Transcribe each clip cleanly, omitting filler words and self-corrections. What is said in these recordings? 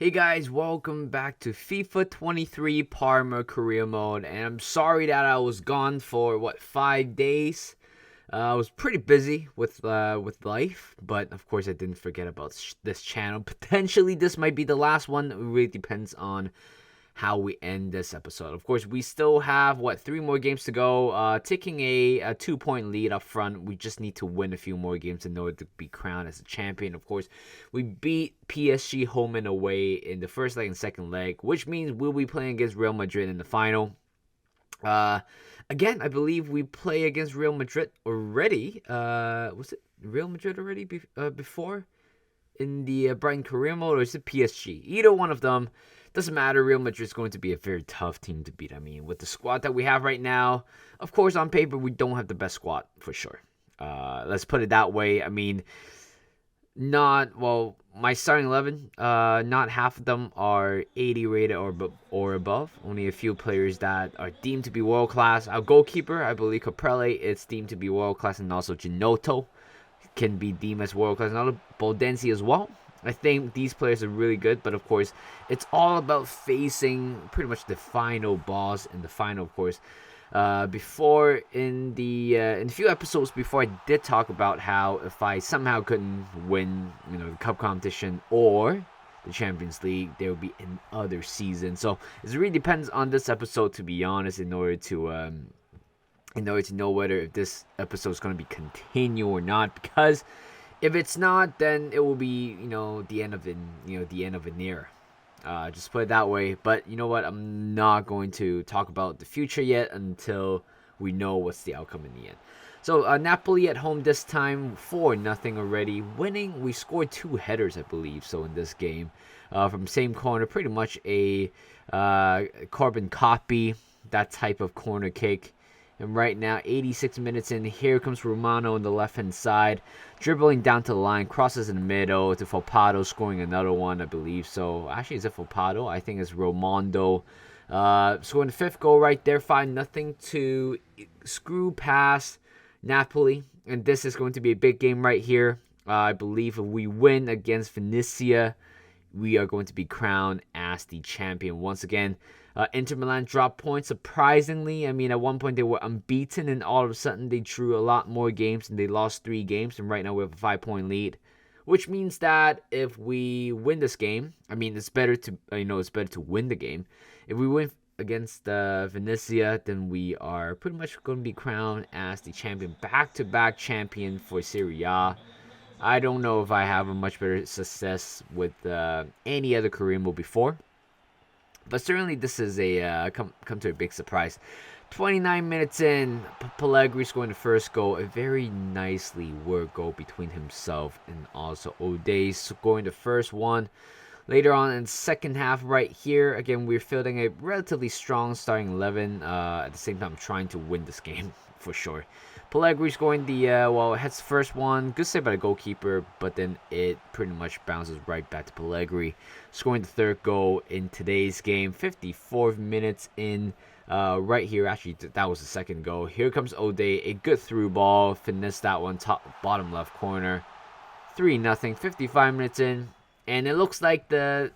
Hey guys, welcome back to FIFA 23 Parma career mode, and I'm sorry that I was gone for 5 days. I was pretty busy with life, but of course I didn't forget about this channel. Potentially this might be the last one. It really depends on how we end this episode. Of course, we still have three more games to go. Taking a 2 point lead up front. We just need to win a few more games in order to be crowned as a champion. Of course, we beat PSG home and away in the first leg and second leg, which means we'll be playing against Real Madrid in the final. Uh, Again, I believe we play against Real Madrid already. Was it Real Madrid already before in the Brighton career mode, or is it PSG? Either one of them. Doesn't matter. Real Madrid is going to be a very tough team to beat. I mean, with the squad that we have right now, of course, on paper, we don't have the best squad for sure. Let's put it that way. I mean, my starting 11, not half of them are 80 rated or above. Only a few players that are deemed to be world class. Our goalkeeper, I believe Caprelli, is deemed to be world class, and also Ginotto can be deemed as world class. Another Boldensi as well. I think these players are really good, but of course, it's all about facing pretty much the final boss in the final, of course. Before in the few episodes before, I did talk about how if I somehow couldn't win, the cup competition or the Champions League, there will be another season. So it really depends on this episode, to be honest, in order to know whether if this episode is going to be continue or not, because if it's not, then it will be, the end of an era. Just put it that way. But you know what? I'm not going to talk about the future yet until we know what's the outcome in the end. So Napoli at home this time, 4-0 already. Winning, we scored 2 headers, I believe, so in this game. From same corner, pretty much a carbon copy, that type of corner kick. And right now, 86 minutes in, here comes Romano on the left-hand side, dribbling down to the line, crosses in the middle to Fopado, scoring another one, I believe. So, actually, is it Fopado? I think it's Romondo. Scoring the 5th goal right there, 5-0 to screw past Napoli. And this is going to be a big game right here. I believe if we win against Venezia, we are going to be crowned as the champion once again. Inter Milan dropped points, surprisingly. I mean, at one point they were unbeaten, and all of a sudden they drew a lot more games, and they lost 3 games, and right now we have a 5-point lead, which means that if we win this game, I mean, it's better to win the game. If we win against Venezia, then we are pretty much going to be crowned as the champion, back-to-back champion for Serie A. I don't know if I have a much better success with any other career mode before. But certainly this is a come to a big surprise. 29 minutes in, Pellegrini scoring the first goal. A very nicely worked goal between himself and also O'Day scoring the first one. Later on in the second half right here, again, we're fielding a relatively strong starting 11. At the same time, trying to win this game for sure. Pellegrini scoring the, hits the first one. Good save by the goalkeeper, but then it pretty much bounces right back to Pellegrini. Scoring the 3rd goal in today's game. 54 minutes in, right here. Actually, that was the 2nd goal. Here comes O'Day. A good through ball. Finesse that one, bottom left corner. 3-0. 55 minutes in. And it looks like the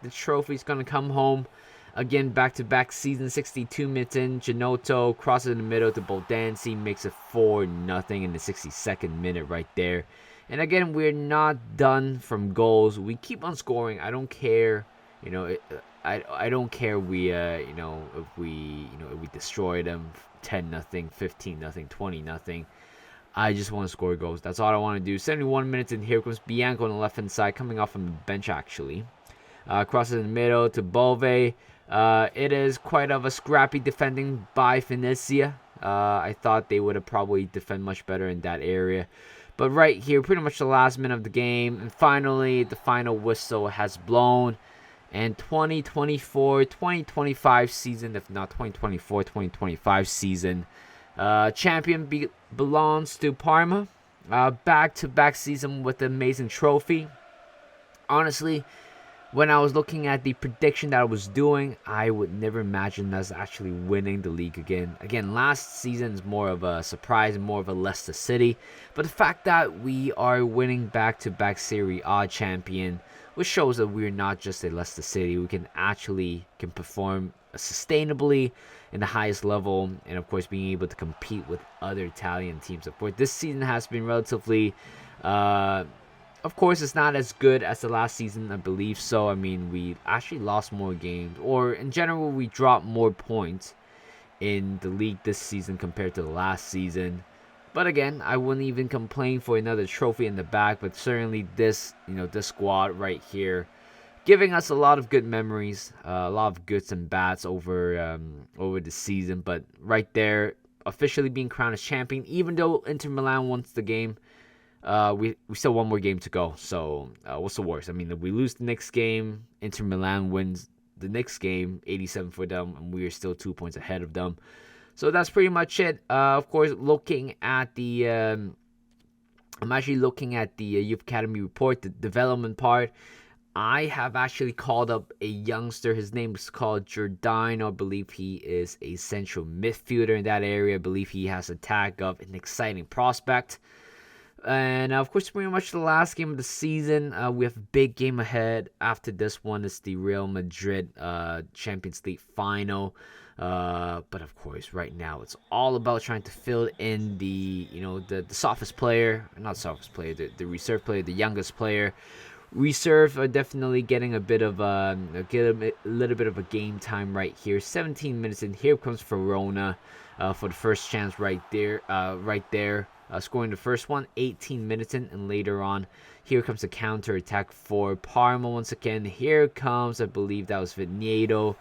trophy's going to come home. Again, back-to-back season, 62 minutes in. Ginotto crosses in the middle to Boldensi, makes it 4-0 in the 62nd minute right there. And again, we're not done from goals. We keep on scoring. I don't care, I don't care if we destroy them 10-0, 15-0, 20-0. I just want to score goals. That's all I want to do. 71 minutes in, here comes Bianco on the left-hand side, coming off from the bench actually. Crosses in the middle to Bove. It is quite of a scrappy defending by Venezia. I thought they would have probably defended much better in that area. But right here, pretty much the last minute of the game. And finally, the final whistle has blown. And 2024-2025 season, if not 2024-2025 season, champion belongs to Parma. Back-to-back season with the amazing trophy. Honestly, when I was looking at the prediction that I was doing, I would never imagine us actually winning the league again. Again, last season is more of a surprise and more of a Leicester City. But the fact that we are winning back-to-back Serie A champion, which shows that we're not just a Leicester City. We can perform sustainably in the highest level, and of course being able to compete with other Italian teams. Of course, this season has been relatively of course, it's not as good as the last season, I believe so. I mean, we actually lost more games, or in general, we dropped more points in the league this season compared to the last season. But again, I wouldn't even complain for another trophy in the back. But certainly, this squad right here, giving us a lot of good memories, a lot of goods and bads over the season. But right there, officially being crowned as champion, even though Inter Milan won the game. We still one more game to go. So what's the worst? I mean, if we lose the next game, Inter Milan wins the next game, 87 for them, and we are still 2 points ahead of them. So that's pretty much it. Of course, looking at the I'm actually looking at the Youth Academy report, the development part. I have actually called up a youngster. His name is called Giordano. I believe he is a central midfielder in that area. I believe he has a tag of an exciting prospect. And of course, pretty much the last game of the season. We have a big game ahead. After this one is the Real Madrid Champions League final. But of course, right now it's all about trying to fill in the softest player, not softest player, the reserve player, the youngest player. Reserve are definitely getting a little bit of a game time right here. 17 minutes in. Here comes Verona for the first chance right there. Scoring the first one, 18 minutes in, and later on, here comes the counter attack for Parma once again. Here comes, I believe that was Vignedo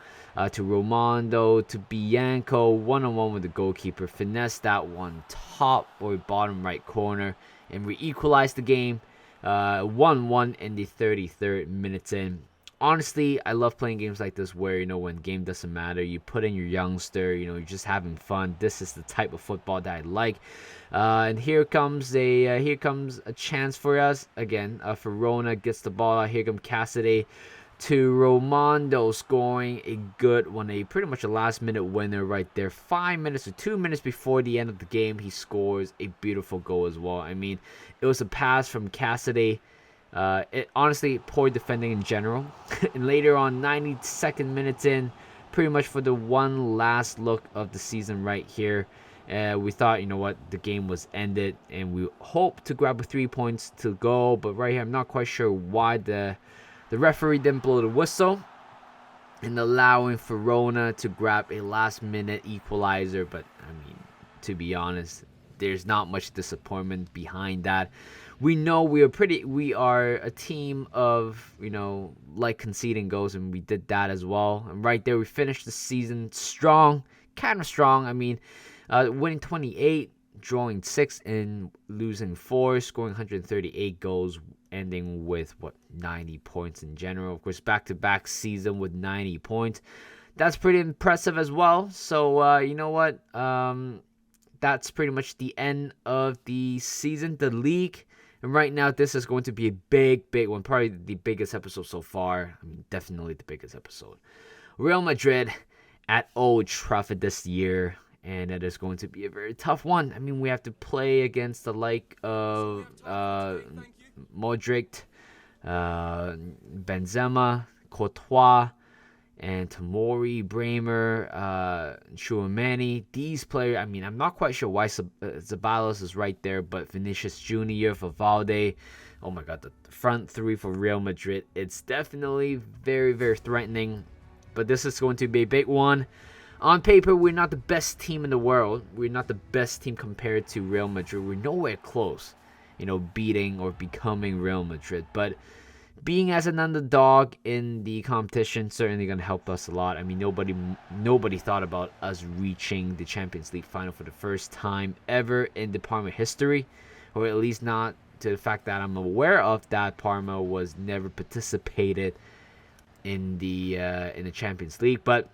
to Romando to Bianco, one-on-one with the goalkeeper. Finesse that one top or bottom right corner, and we equalize the game. 1-1 in the 33rd minutes in. Honestly, I love playing games like this where, when game doesn't matter, you put in your youngster, you're just having fun. This is the type of football that I like. And here comes a chance for us. Again, Verona gets the ball out. Here comes Cassidy to Romando, scoring a good one, pretty much a last-minute winner right there. 5 minutes or 2 minutes before the end of the game, he scores a beautiful goal as well. I mean, it was a pass from Cassidy. It honestly, poor defending in general. And later on, 92nd minutes in, pretty much for the one last look of the season right here. We thought, the game was ended, and we hope to grab 3 points to go. But right here, I'm not quite sure why the referee didn't blow the whistle and allowing Verona to grab a last-minute equalizer. But, I mean, to be honest, there's not much disappointment behind that. We know we are a team of, like conceding goals, and we did that as well. And right there, we finished the season strong, kind of strong. I mean, winning 28, drawing 6, and losing 4, scoring 138 goals, ending with 90 points in general. Of course, back-to-back season with 90 points. That's pretty impressive as well. So you know what? That's pretty much the end of the season, the league. And right now, this is going to be a big one. Probably the biggest episode so far. I mean, definitely the biggest episode. Real Madrid at Old Trafford this year. And it is going to be a very tough one. I mean, we have to play against the like of Modric, Benzema, Courtois, and Tomori, Bremer, Chouameni. These players, I mean, I'm not quite sure why Ceballos is right there, but Vinicius Jr. for Valde. Oh my God, the front three for Real Madrid. It's definitely very, very threatening, but this is going to be a big one. On paper, we're not the best team in the world. We're not the best team compared to Real Madrid. We're nowhere close, beating or becoming Real Madrid, but being as an underdog in the competition certainly going to help us a lot. I mean, nobody thought about us reaching the Champions League final for the first time ever in the Parma history, or at least not to the fact that I'm aware of that Parma was never participated in the Champions League. But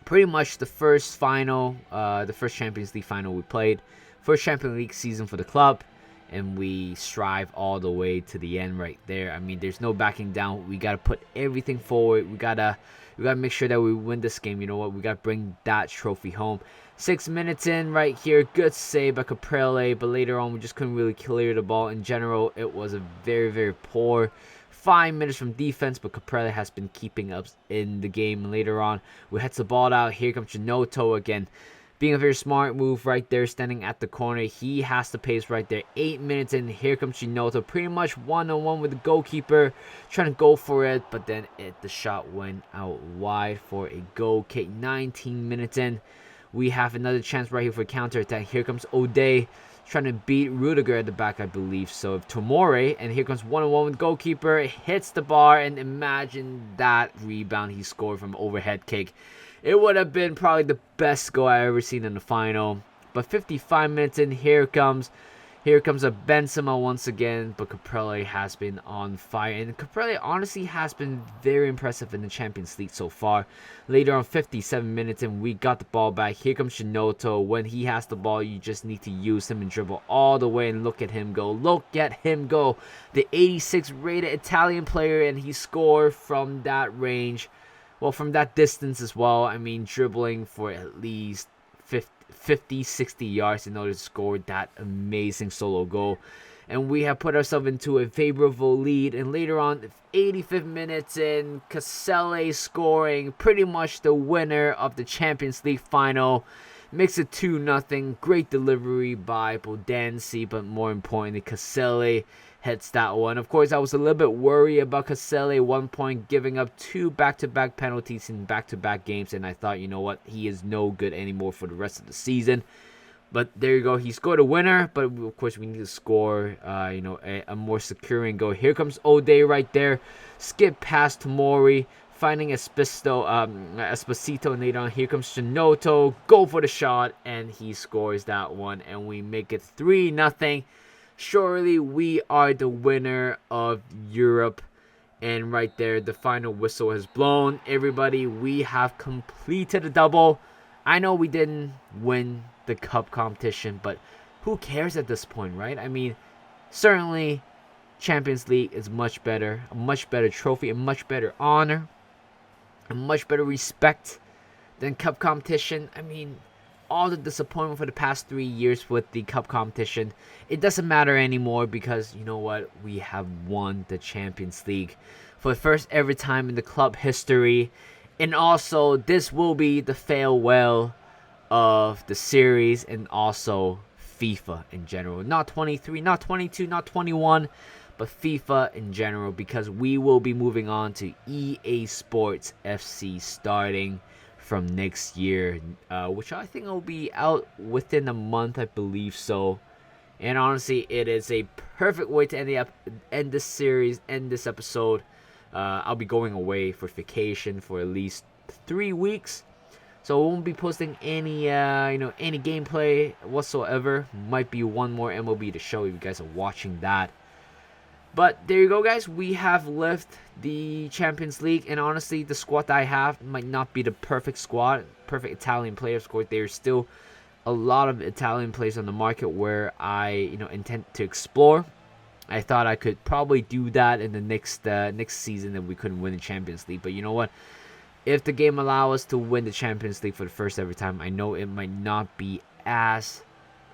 pretty much the first Champions League final we played, first Champions League season for the club. and we strive all the way to the end right there. I mean, there's no backing down. We got to put everything forward. We got to make sure that we win this game. You know what? We got to bring that trophy home. 6 minutes in right here. Good save by Caprele, but later on we just couldn't really clear the ball. In general, it was a very, very poor 5 minutes from defense, but Caprele has been keeping up in the game. Later on, we heads the ball out. Here comes Genoto again. Being a very smart move right there, standing at the corner. He has the pace right there. 8 minutes in, here comes Genoto. Pretty much one-on-one with the goalkeeper. Trying to go for it, but then the shot went out wide for a goal kick. 19 minutes in, we have another chance right here for counter-attack. Here comes O'Day. Trying to beat Rudiger at the back, I believe. So Tomori, and here comes one-on-one with goalkeeper. Hits the bar, and imagine that rebound he scored from overhead kick. It would have been probably the best goal I ever seen in the final. But 55 minutes in, here comes a Benzema once again. But Caprele has been on fire. And Caprele honestly has been very impressive in the Champions League so far. Later on, 57 minutes in, we got the ball back. Here comes Genoto. When he has the ball, you just need to use him and dribble all the way. And look at him go. Look at him go. The 86 rated Italian player. And he scored from that range. Well, from that distance as well. I mean, dribbling for at least 50, 60 yards in order to score that amazing solo goal. And we have put ourselves into a favorable lead. And later on, 85th minutes in, Casale scoring pretty much the winner of the Champions League final. Makes it 2-0. Great delivery by Bodanci, but more importantly, Casale hits that one. Of course, I was a little bit worried about Casale 1 point, giving up 2 back-to-back penalties in back-to-back games, and I thought, you know what, he is no good anymore for the rest of the season. But there you go, he scored a winner, but of course we need to score, a more securing goal. Here comes O'Day right there, skip past Tomori, finding Esposito, and later on, here comes Genoto, go for the shot, and he scores that one, and we make it 3-0. Surely we are the winner of Europe. And right there, the final whistle has blown. Everybody, we have completed a double. I know we didn't win the cup competition, but who cares at this point, right? I mean, certainly Champions League is much better. A much better trophy, a much better honor, a much better respect than cup competition. I mean, all the disappointment for the past 3 years with the cup competition, it doesn't matter anymore because, you know what, we have won the Champions League for the first ever time in the club history. And also, this will be the farewell of the series and also FIFA in general. Not 23, not 22, not 21, but FIFA in general, because we will be moving on to EA Sports FC starting from next year, which I think will be out within a month, I believe so. And honestly, it is a perfect way to end this series, end this episode. I'll be going away for vacation for at least 3 weeks, so I won't be posting any any gameplay whatsoever. Might be one more MLB to show if you guys are watching that. But there you go, guys. We have left the Champions League, and honestly, the squad that I have might not be the perfect squad, perfect Italian players. Of course, there's still a lot of Italian players on the market where I, intend to explore. I thought I could probably do that in the next season if we couldn't win the Champions League. But you know what? If the game allows us to win the Champions League for the first ever time, I know it might not be as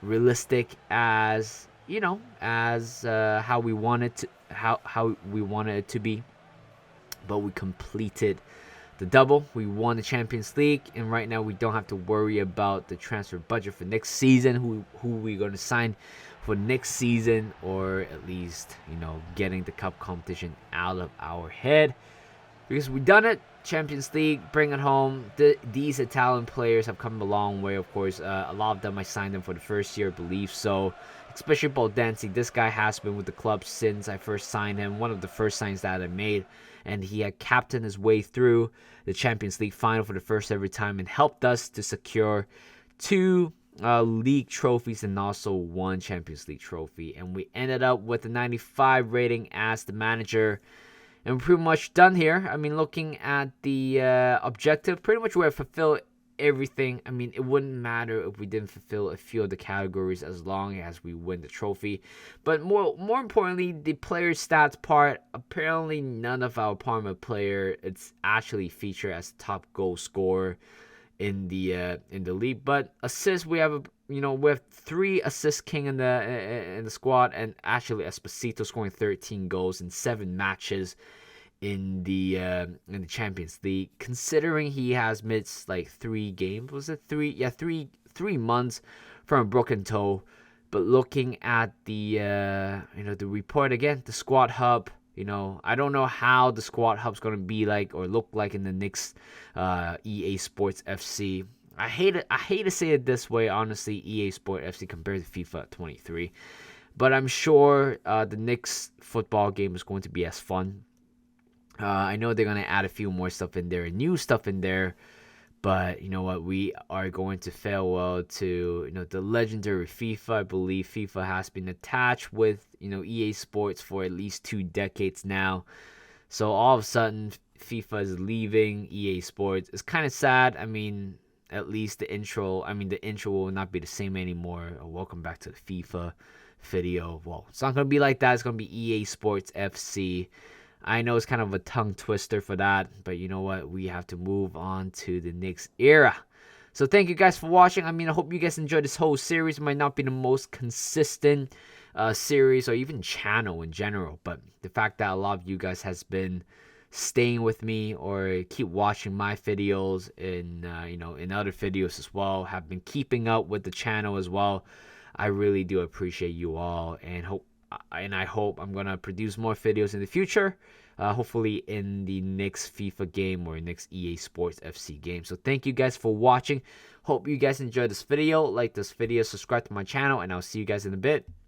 realistic as how we wanted to, how we wanted it to be, but we completed the double. We won the Champions League, and right now we don't have to worry about the transfer budget for next season. Who we're going to sign for next season, or at least getting the cup competition out of our head, because we done it. Champions League, bring it home. These Italian players have come a long way, of course. A lot of them, I signed them for the first year, I believe so. Especially Bodanci. This guy has been with the club since I first signed him. One of the first signs that I made. And he had captained his way through the Champions League final for the first ever time and helped us to secure 2 league trophies and also 1 Champions League trophy. And we ended up with a 95 rating as the manager. And we're pretty much done here. I mean, looking at the objective, pretty much we have fulfilled everything. I mean, it wouldn't matter if we didn't fulfill a few of the categories as long as we win the trophy. But more importantly, the player stats part. Apparently, none of our Parma player it's actually featured as top goal scorer in the league. But assists, we have we have 3 assist king in the squad, and actually Esposito scoring 13 goals in 7 matches in the Champions League. Considering he has missed like 3 games, was it 3? Yeah, 3 months from a broken toe. But looking at the report again, the squad hub. I don't know how the squad hub's gonna be like or look like in the next EA Sports FC. I hate to say it this way, honestly, EA Sport FC compared to FIFA 23, but I'm sure the next football game is going to be as fun. I know they're gonna add a few more stuff in there, new stuff in there, but you know what? We are going to farewell to the legendary FIFA. I believe FIFA has been attached with EA Sports for at least 2 decades now. So all of a sudden, FIFA is leaving EA Sports. It's kind of sad. I mean, at least the intro. I mean, the intro will not be the same anymore. Welcome back to the FIFA video. Well, it's not gonna be like that. It's gonna be EA Sports FC. I know it's kind of a tongue twister for that, but you know what? We have to move on to the next era. So thank you guys for watching. I mean, I hope you guys enjoyed this whole series. It might not be the most consistent series or even channel in general, but the fact that a lot of you guys has been staying with me or keep watching my videos in other videos as well, have been keeping up with the channel as well. I really do appreciate you all, and I hope I'm gonna produce more videos in the future. Hopefully in the next FIFA game or next EA Sports FC game. So thank you guys for watching. Hope you guys enjoyed this video. Like this video, subscribe to my channel, and I'll see you guys in a bit.